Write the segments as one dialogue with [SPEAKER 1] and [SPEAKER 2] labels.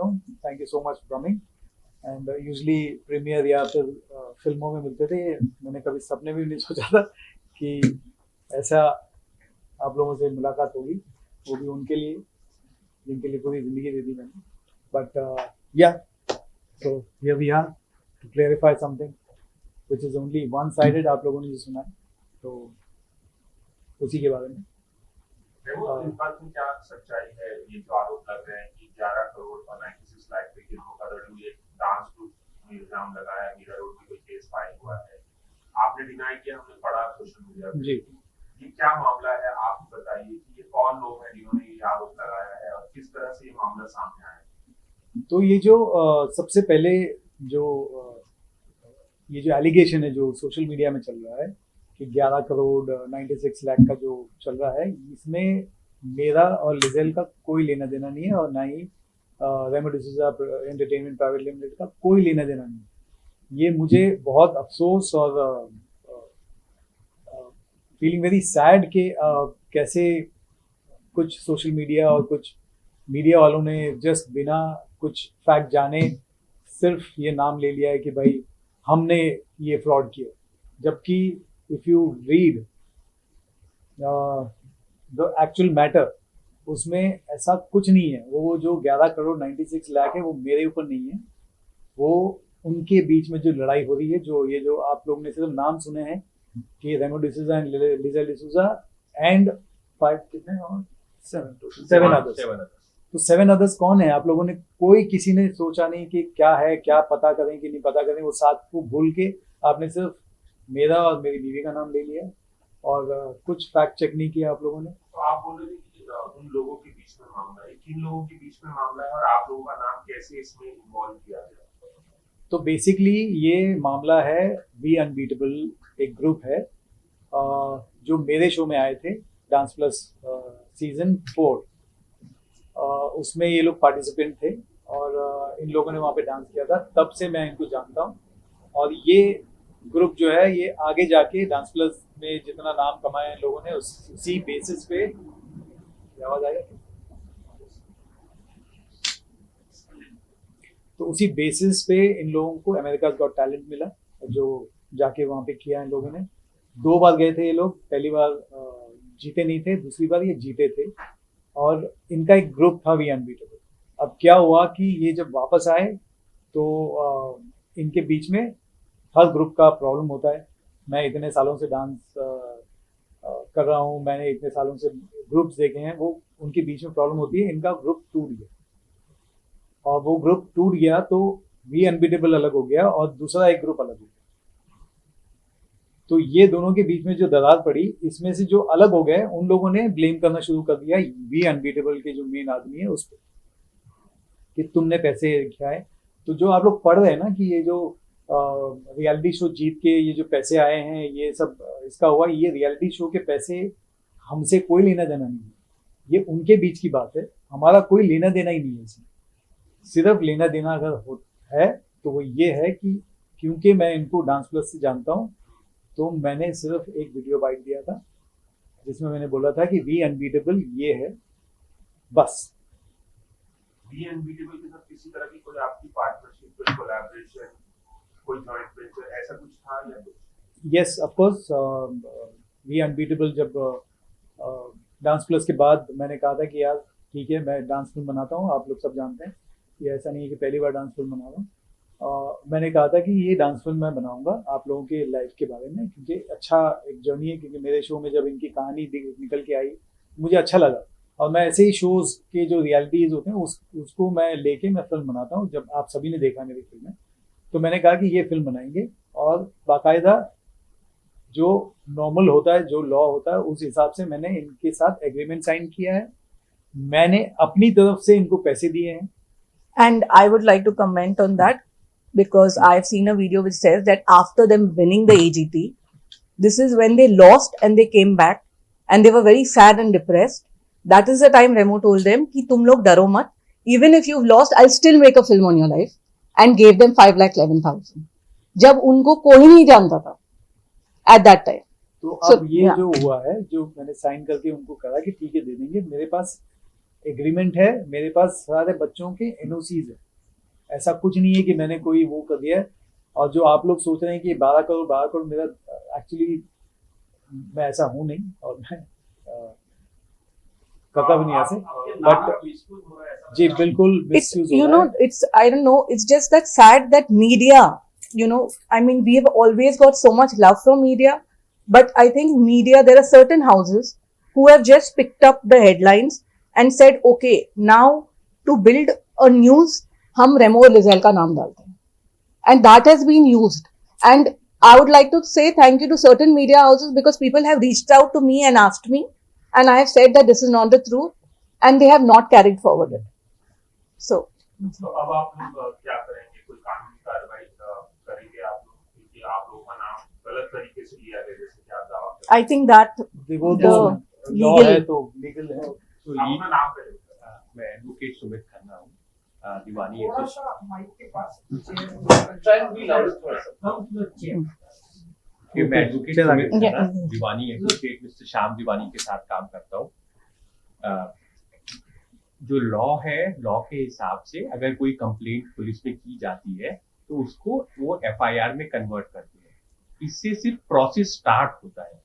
[SPEAKER 1] चाहता हूँ। Thank you so much for coming. And usually premiere या फिर फिल्मों में मिलते थे, मैंने कभी सपने में भी नहीं सोचा था कि ऐसा आप लोगों से मुलाकात होगी, वो भी उनके लिए जिनके लिए पूरी ज़िंदगी दे दी मैंने। But yeah so here we are to clarify something which is only one sided. आप लोगों ने जो सुना है तो उसी के बारे में।
[SPEAKER 2] इस बात में क्या सच्चाई है, ये जो आरोप लग रहे हैं कि 11 करोड़ और 96 लाख रुपए की धोखाधड़ी हुई, डांस ग्रुप में इल्जाम लगाया, मीरा रोड में कोई केस फाइल हुआ है, आपने डिनाई किया, हमने पढ़ा सोशल मीडिया पे।
[SPEAKER 1] जी,
[SPEAKER 2] ये क्या मामला है, आप बताइए कि ये कौन लोग हैं जिन्होंने ये आरोप लगाया है और किस तरह से ये मामला सामने आया है?
[SPEAKER 1] तो ये जो सबसे पहले जो ये जो एलिगेशन है जो सोशल मीडिया में चल रहा है कि 11 करोड़ 96 लाख का जो चल रहा है, इसमें मेरा और लिजेल का कोई लेना देना नहीं है, और ना ही रेमो डिसूजा एंटरटेनमेंट प्राइवेट लिमिटेड का कोई लेना देना नहीं है। ये मुझे बहुत अफसोस और फीलिंग वेरी सैड कि कैसे कुछ सोशल मीडिया और कुछ मीडिया वालों ने जस्ट बिना कुछ फैक्ट जाने सिर्फ ये नाम ले लिया है कि भाई हमने ये फ्रॉड किया, जबकि if you read the actual matter उसमें ऐसा कुछ नहीं है। वो जो 11 करोड़ 96 लाख है वो मेरे ऊपर नहीं है, वो उनके बीच में जो लड़ाई हो रही है, जो ये जो आप लोग ने सिर्फ नाम सुने हैं कि रेमो डिसूजा एंड लिजेल डिसूजा एंड 5 कितने और 7 अदर्स। तो 7 अदर्स कौन है? आप लोगों ने कोई किसी ने सोचा नहीं कि क्या है, क्या पता करें कि नहीं पता करें। वो 7 को भूल के आपने सिर्फ मेरा और मेरी बीवी का नाम ले लिया और कुछ फैक्ट चेक नहीं किया आप लोगों ने।
[SPEAKER 2] तो आप बोल रहे थे कि उन लोगों के बीच में मामला है, किन लोगों के बीच में मामला है और आप लोगों का नाम कैसे इसमें इन्वॉल्व किया गया?
[SPEAKER 1] तो बेसिकली ये मामला है वी अनबीटेबल, एक ग्रुप है जो मेरे शो में आए थे डांस प्लस सीजन 4। उसमें ये लोग पार्टिसिपेंट थे और इन लोगों ने वहाँ पे डांस किया था, तब से मैं इनको जानता हूँ। और ये ग्रुप जो है ये आगे जाके डांस प्लस में जितना नाम कमाया इन लोगों ने उसी बेसिस पे। आवाज आएगा? तो उसी बेसिस पे इन लोगों को अमेरिकाज गॉट टैलेंट मिला, जो जाके वहाँ पे किया इन लोगों ने। 2 बार गए थे ये लोग, पहली बार जीते नहीं थे, दूसरी बार ये जीते थे और इनका एक ग्रुप था वी अनबीटेबल। अब क्या हुआ कि ये जब वापस आए तो इनके बीच में हर ग्रुप का प्रॉब्लम होता है। मैं इतने सालों से डांस कर रहा हूँ, मैंने इतने सालों से ग्रुप्स देखे हैं, वो उनके बीच में प्रॉब्लम होती है। इनका ग्रुप टूट गया और वो ग्रुप टूट गया तो वी अनबीटेबल अलग हो गया और दूसरा एक ग्रुप अलग हो गया। तो ये दोनों के बीच में जो दरार पड़ी, इसमें से जो अलग हो गए उन लोगों ने ब्लेम करना शुरू कर दिया वी अनबीटेबल के जो मेन आदमी है उस पर कि तुमने पैसे खाए। तो जो आप लोग पढ़ रहे हैं ना कि ये जो रियलिटी शो जीत के ये जो पैसे आए हैं ये सब इसका हुआ, ये रियलिटी शो के पैसे हमसे कोई लेना देना नहीं है, ये उनके बीच की बात है, हमारा कोई लेना देना ही नहीं है इसमें। सिर्फ लेना देना अगर है तो वो ये है कि क्योंकि मैं इनको डांस प्लस से जानता हूँ तो मैंने सिर्फ एक वीडियो बाइट दिया था जिसमें मैंने बोला था कि वी अनबीटेबल ये है, बस।
[SPEAKER 2] वी अनबीटेबल के साथ किसी तरह की कोई आपकी पार्टनरशिप, कोई कोलैबोरेशन, कोई जॉइंट वेंचर ऐसा कुछ था या कुछ?
[SPEAKER 1] Yes of course, we unbeatable जब डांस प्लस के बाद मैंने कहा था कि यार ठीक है मैं डांस फिल्म बनाता हूँ, आप लोग सब जानते हैं ये ऐसा नहीं है कि पहली बार डांस फिल्म बना रहा हूँ। मैंने कहा था कि ये डांस फिल्म मैं बनाऊंगा आप लोगों के लाइफ के बारे में, क्योंकि अच्छा एक जर्नी है, क्योंकि मेरे शो में जब इनकी कहानी निकल के आई मुझे अच्छा लगा और मैं ऐसे ही शोज़ के जो रियलिटीज़ होते हैं उसको मैं लेके मैं फिल्म बनाता हूँ। जब आप सभी ने देखा मेरी फिल्में तो मैंने कहा कि ये फिल्म बनाएंगे और बाकायदा जो नॉर्मल होता है, जो लॉ होता है, उस हिसाब से मैंने इनके साथ एग्रीमेंट साइन किया है। मैंने अपनी तरफ से इनको पैसे दिए हैं।
[SPEAKER 3] And I would like to comment on that because I've seen a video which says that after them winning the AGT, this is when they lost and they came back and they were very sad and depressed. That is the time Remo told them कि तुम लोग डरो मत, even if you've lost, I'll still make a film on your life, and gave them 5,11,000. जब उनको कोई नहीं जानता था at that time.
[SPEAKER 1] तो अब ये जो हुआ है, जो मैंने साइन करके उनको कहा कि ठीक है दे देंगे, मेरे पास एग्रीमेंट है, मेरे पास सारे बच्चों के एनओसीज है, ऐसा कुछ नहीं है कि मैंने कोई वो कर दिया है। और जो आप लोग सोच रहे हैं कि 12 करोड़ मेरा, एक्चुअली मैं ऐसा हूँ नहीं, और मैं कका भी नहीं ऐसे, बट जी बिल्कुल
[SPEAKER 3] It's,
[SPEAKER 1] मिसयूज हो
[SPEAKER 3] you
[SPEAKER 1] रहा
[SPEAKER 3] know,
[SPEAKER 1] है।
[SPEAKER 3] it's, I don't know, it's just that sad that media, you know, I mean, we have always got so much love from media, but I think media, there are certain houses who have just picked up the headlines and said, okay, now to build a news, hum Remo Lizelle ka naam dalte hain. And that has been used. And I would like to say thank you to certain media houses because people have reached out to me and asked me, and I have said that this is not the truth, and they have not carried forward it. So,
[SPEAKER 2] तो अब आप लोग क्या करेंगे, कोई कानूनी कार्रवाई करेंगे आप लोग, क्योंकि आप लोगों का नाम गलत तरीके से लिया गया जैसे कि आप दावा कर रहे
[SPEAKER 3] I think that
[SPEAKER 1] वो तो
[SPEAKER 3] the
[SPEAKER 1] लॉ
[SPEAKER 3] legal-
[SPEAKER 1] है तो लीगल है।
[SPEAKER 4] तो
[SPEAKER 2] हैं। आप अपना नाम करेंगे।
[SPEAKER 4] मैं एडवोकेट सुमित खन्ना हूँ, दीवानी मैं एडवोकेट सुमित खन्ना,
[SPEAKER 3] Yeah.
[SPEAKER 4] दीवानी एडवोकेट मिस्टर श्याम दीवानी के साथ काम करता हूँ। जो लॉ है, लॉ के हिसाब से अगर कोई कंप्लेंट पुलिस में की जाती है तो उसको वो एफआईआर में कन्वर्ट करते हैं। इससे सिर्फ प्रोसेस स्टार्ट होता है।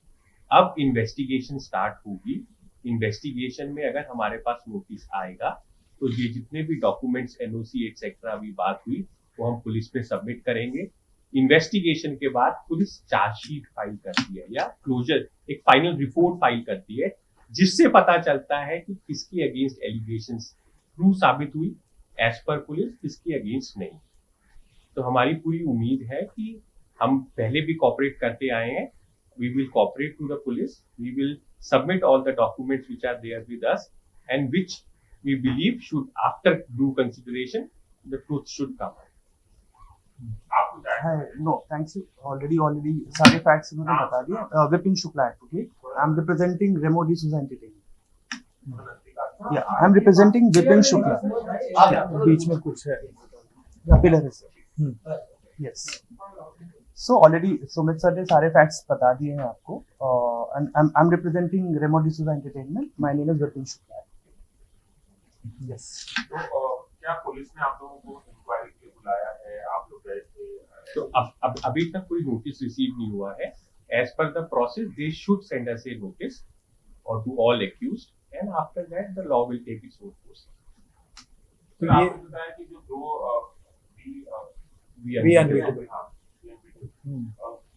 [SPEAKER 4] अब इन्वेस्टिगेशन स्टार्ट होगी। इन्वेस्टिगेशन में अगर हमारे पास नोटिस आएगा तो ये जितने भी डॉक्यूमेंट्स एनओसी एक्सेट्रा अभी बात हुई वो हम पुलिस में सबमिट करेंगे। इन्वेस्टिगेशन के बाद पुलिस चार्जशीट फाइल करती है या क्लोजर एक फाइनल रिपोर्ट फाइल करती है, जिससे पता चलता है कि किसके अगेंस्ट एलिगेशंस ट्रू साबित हुई एज पर पुलिस, किसके अगेंस्ट नहीं। तो हमारी पूरी उम्मीद है कि हम पहले भी कॉपरेट करते आए हैं। We will cooperate to the police, we will submit all the documents which are there with us and which we believe should, after due consideration, the truth should come out.
[SPEAKER 2] आपको क्या है?
[SPEAKER 5] No thanks you already सारे facts उन्होंने बता दिए। Vipin Shukla advocate, I am representing Remo D'Souza entertainment. या I am representing Vipin Shukla.
[SPEAKER 1] बीच में कुछ है।
[SPEAKER 5] पिलर है sir. Yes, so already Sumit sir ने सारे फैक्ट्स बता दिए हैं आपको। And I am representing Remo D'Souza entertainment. My name is Vipin Shukla. Yes,
[SPEAKER 2] तो क्या पुलिस ने आप लोगों को इंक्वायरी के लिए बुलाया है, आप लोग गए थे?
[SPEAKER 4] तो अब अभी तक कोई नोटिस रिसीव नहीं हुआ है। As per the process they should send us a notice और to all accused and after that the law will take its own course.
[SPEAKER 1] तो
[SPEAKER 2] तो
[SPEAKER 1] ये
[SPEAKER 2] आपने बताया कि जो दो
[SPEAKER 1] We Unbeatable।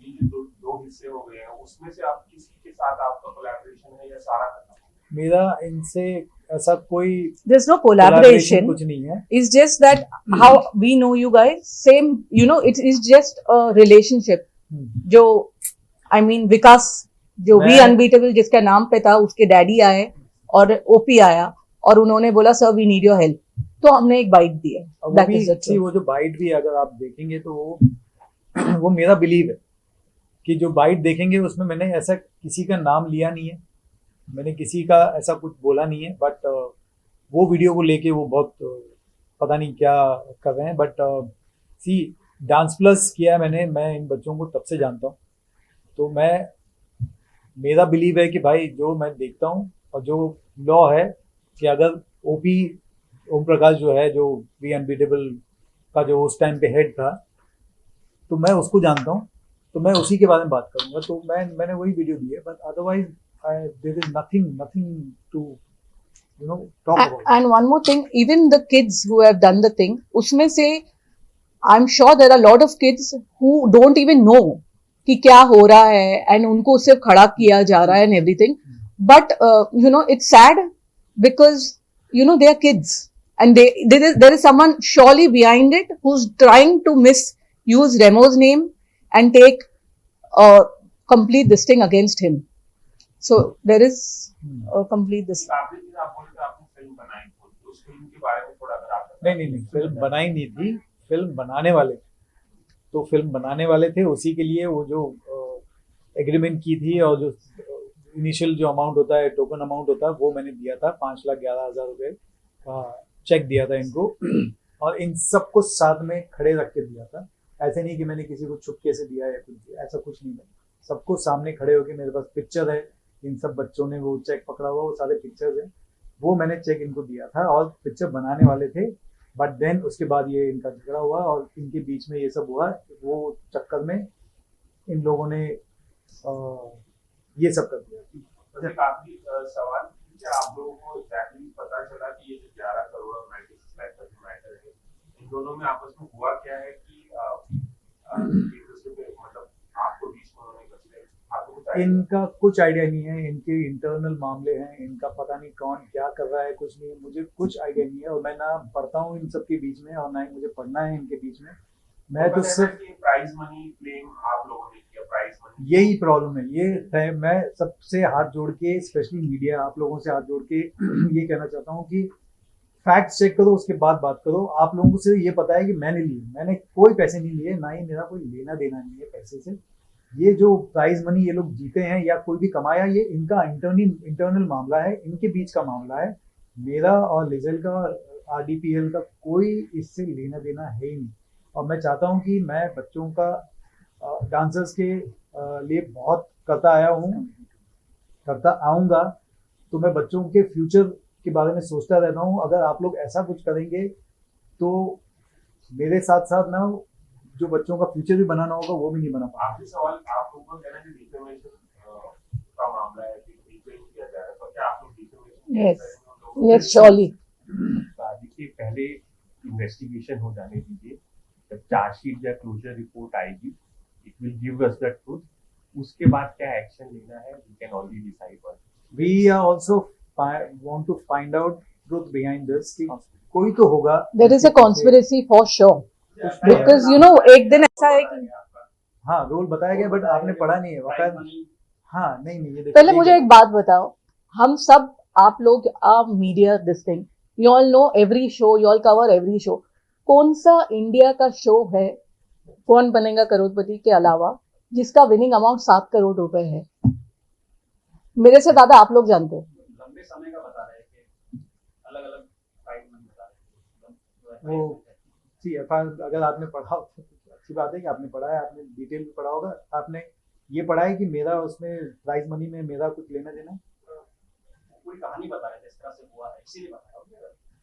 [SPEAKER 2] ये जो दो हिस्से हो गए हैं उसमें से आप किसी के साथ आपका कोलैबोरेशन है या सारा खत्म?
[SPEAKER 1] मेरा इनसे ऐसा कोई
[SPEAKER 3] there's no
[SPEAKER 1] collaboration
[SPEAKER 3] collaboration.
[SPEAKER 1] कुछ नहीं है।
[SPEAKER 3] It's just that how we know you guys, same, you know, it is just a relationship. जो I mean विकास जो वी
[SPEAKER 1] मैं-
[SPEAKER 3] अनबीटेबल जिसका नाम पे था, उसके डैडी आए और ओपी आया और उन्होंने बोला sir we need your help, तो हमने एक बाइट दी है।
[SPEAKER 1] और वो
[SPEAKER 3] That
[SPEAKER 1] भी
[SPEAKER 3] is the
[SPEAKER 1] see,
[SPEAKER 3] truth.
[SPEAKER 1] वो जो बाइट भी अगर आप देखेंगे तो वो मेरा बिलीव है कि जो बाइट देखेंगे उसमें मैंने ऐसा किसी का नाम लिया नहीं है, मैंने किसी का ऐसा कुछ बोला नहीं है। बट वो वीडियो को लेके वो बहुत पता नहीं क्या कर रहे हैं। बट सी डांस प्लस किया है मैंने, मैं इन बच्चों को तब से जानता हूँ। तो मेरा बिलीव है कि भाई जो मैं देखता हूँ और जो लॉ है कि अगर ओपी ओम प्रकाश जो है, जो वी अनबीटेबल का जो उस टाइम पे हेड था, तो मैं उसको जानता हूँ, तो मैं उसी के बारे में बात करूंगा। तो मैंने वही वीडियो दी है। But otherwise there is nothing to talk about.
[SPEAKER 3] And one more thing, even the kids who have done the thing, उसमें से I'm sure there are a lot of kids who don't even know कि क्या हो रहा है and उनको सिर्फ खड़ा किया जा रहा है and everything. But it's sad because they are kids and there is someone surely behind it who's trying to misuse Remo's name and take complete this thing against him. So there is a complete this.
[SPEAKER 2] आपने चीज आप बोले थे आपने film बनाई थी, तो उस फिल्म के बारे में थोड़ा अगर आप
[SPEAKER 1] नहीं, फिल्म बनाई नहीं थी, फिल्म बनाने वाले थे। तो फिल्म बनाने वाले थे, उसी के लिए वो जो एग्रीमेंट की थी और जो इनिशियल जो अमाउंट होता है, टोकन अमाउंट होता है, वो मैंने दिया था 5,11,000 रुपये का चेक दिया था इनको। और इन सबको साथ में खड़े रख के दिया था। ऐसे नहीं कि मैंने किसी को छुपके से दिया या कुछ दिया, ऐसा कुछ नहीं है। सबको सामने खड़े होके मेरे पास पिक्चर है, इन सब बच्चों ने वो चेक पकड़ा हुआ, वो सारे पिक्चर्स हैं। वो मैंने चेक इनको दिया था और पिक्चर बनाने वाले थे, बट देन उसके बाद ये इनका झगड़ा हुआ और इनके बीच में ये सब हुआ, वो चक्कर में इन लोगों ने ये सब कर दिया।
[SPEAKER 2] वैसे काफी सवाल कि आप लोगों को एग्जैक्टली पता चला कि ये जो 11 करोड़ और 96 लाख का जो मैटर है, इन दोनों में आपस में हुआ क्या है कि एक दूसरे पे मतलब आपको बीच में उन्होंने कर दिया, आपको कुछ idea?
[SPEAKER 1] इनका कुछ आइडिया नहीं है, इनके इंटरनल मामले हैं, इनका पता नहीं कौन क्या कर रहा है, कुछ नहीं, मुझे कुछ आइडिया नहीं है और मैं ना पढ़ता हूँ इन सब के बीच में और ना ही मुझे पढ़ना है इनके बीच में। मैं तो सिर्फ
[SPEAKER 2] प्राइज मनी क्लेम आप लोगों ने किया, प्राइज मनी
[SPEAKER 1] यही प्रॉब्लम है, ये है। मैं सबसे हाथ जोड़ के, स्पेशली मीडिया, आप लोगों से हाथ जोड़ के ये कहना चाहता हूँ कि फैक्ट चेक करो, उसके बाद बात करो। आप लोगों को सिर्फ ये पता है कि मैंने लिए, मैंने कोई पैसे नहीं लिए, ना ही मेरा कोई लेना देना नहीं है पैसे से। ये जो प्राइज मनी ये लोग जीते हैं या कोई भी कमाया, ये इनका इंटरनल मामला है, इनके बीच का मामला है। मेरा और लिजल का, RDPL का कोई इससे लेना देना है ही नहीं। और मैं चाहता हूँ कि मैं बच्चों का, डांसर्स के लिए बहुत करता आया हूँ, करता आऊँगा, तो मैं बच्चों के फ्यूचर के बारे में सोचता रहता हूँ। अगर आप लोग ऐसा कुछ करेंगे तो मेरे साथ साथ ना जो बच्चों का फ्यूचर भी बनाना होगा वो भी नहीं बना पाएंगे।
[SPEAKER 2] आखिरी सवाल, आप लोगों को कहना है कि डिफेमेशन का मामला है कि डिफेम किया जा रहा है, तो क्या आप लोग डिफेमेशन
[SPEAKER 3] Yes, surely.
[SPEAKER 4] देखिए, पहले इन्वेस्टिगेशन हो जाने दीजिए, जब चार्जशीट या क्लोजर रिपोर्ट आएगी, it will give us the truth. उसके बाद क्या एक्शन लेना है, we can only decide one.
[SPEAKER 1] We are also want to find out truth behind this कि कोई तो होगा।
[SPEAKER 3] There is a conspiracy for sure. Because you know, एक दिन ऐसा है कि
[SPEAKER 1] हाँ, रोल बताया गया, बट आपने पढ़ा नहीं है वक्त। हाँ, नहीं नहीं, ये देखो,
[SPEAKER 3] पहले मुझे एक बात बताओ, हम सब, आप लोग media, this thing, you all know every show, you all cover every show. कौन सा इंडिया का शो है कौन बनेगा करोड़पति के अलावा जिसका विनिंग अमाउंट 7 करोड़ रुपए है? मेरे से ज्यादा आप लोग जानते हैं।
[SPEAKER 6] लंबे समय का बता रहे हैं कि अलग अलग प्राइस मनी बता रहे हैं।
[SPEAKER 1] वो जी, अगर आपने पढ़ा हो तो अच्छी बात है कि आपने पढ़ा है, आपने डिटेल में पढ़ा होगा। आपने ये पढ़ा है कि मेरा उसमें प्राइज मनी में मेरा कुछ लेना देना है?
[SPEAKER 6] पूरी कहानी बता रहे थे, इस तरह से हुआ है, इसीलिए बताया।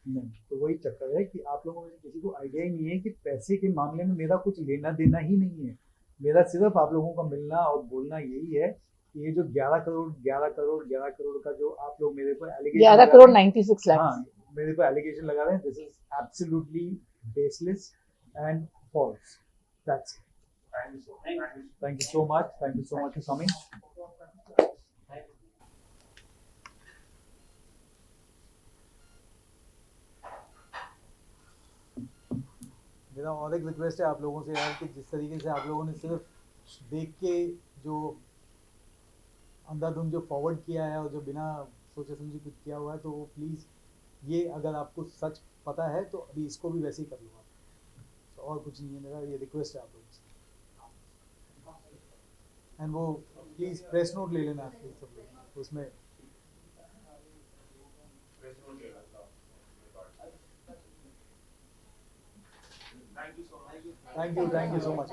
[SPEAKER 1] नहीं, तो वही चक्कर है कि आप लोगों में से किसी को आइडिया ही नहीं है कि पैसे के मामले में मेरा कुछ लेना देना ही नहीं है। मेरा सिर्फ आप लोगों का मिलना और बोलना यही है कि ये जो 11 करोड़ का जो आप लोग मेरे पर एलिगेशन
[SPEAKER 3] 11 करोड़ 96 लाख।
[SPEAKER 1] हाँ, मेरे पर एलिगेशन लगा रहे हैं, this is absolutely baseless and false. That's thank you so much for coming. मेरा और एक रिक्वेस्ट है आप लोगों से यार, कि जिस तरीके से आप लोगों ने सिर्फ देख के जो अंधाधुंध जो फॉरवर्ड किया है और जो बिना सोचे समझे कुछ किया हुआ है, तो वो प्लीज़, ये अगर आपको सच पता है तो अभी इसको भी वैसे ही कर लो आप। तो और कुछ नहीं है, मेरा ये रिक्वेस्ट है आप लोगों से। एंड वो प्लीज़ प्रेस नोट ले लेना आप सब लोग, उसमें थैंक यू सो मच।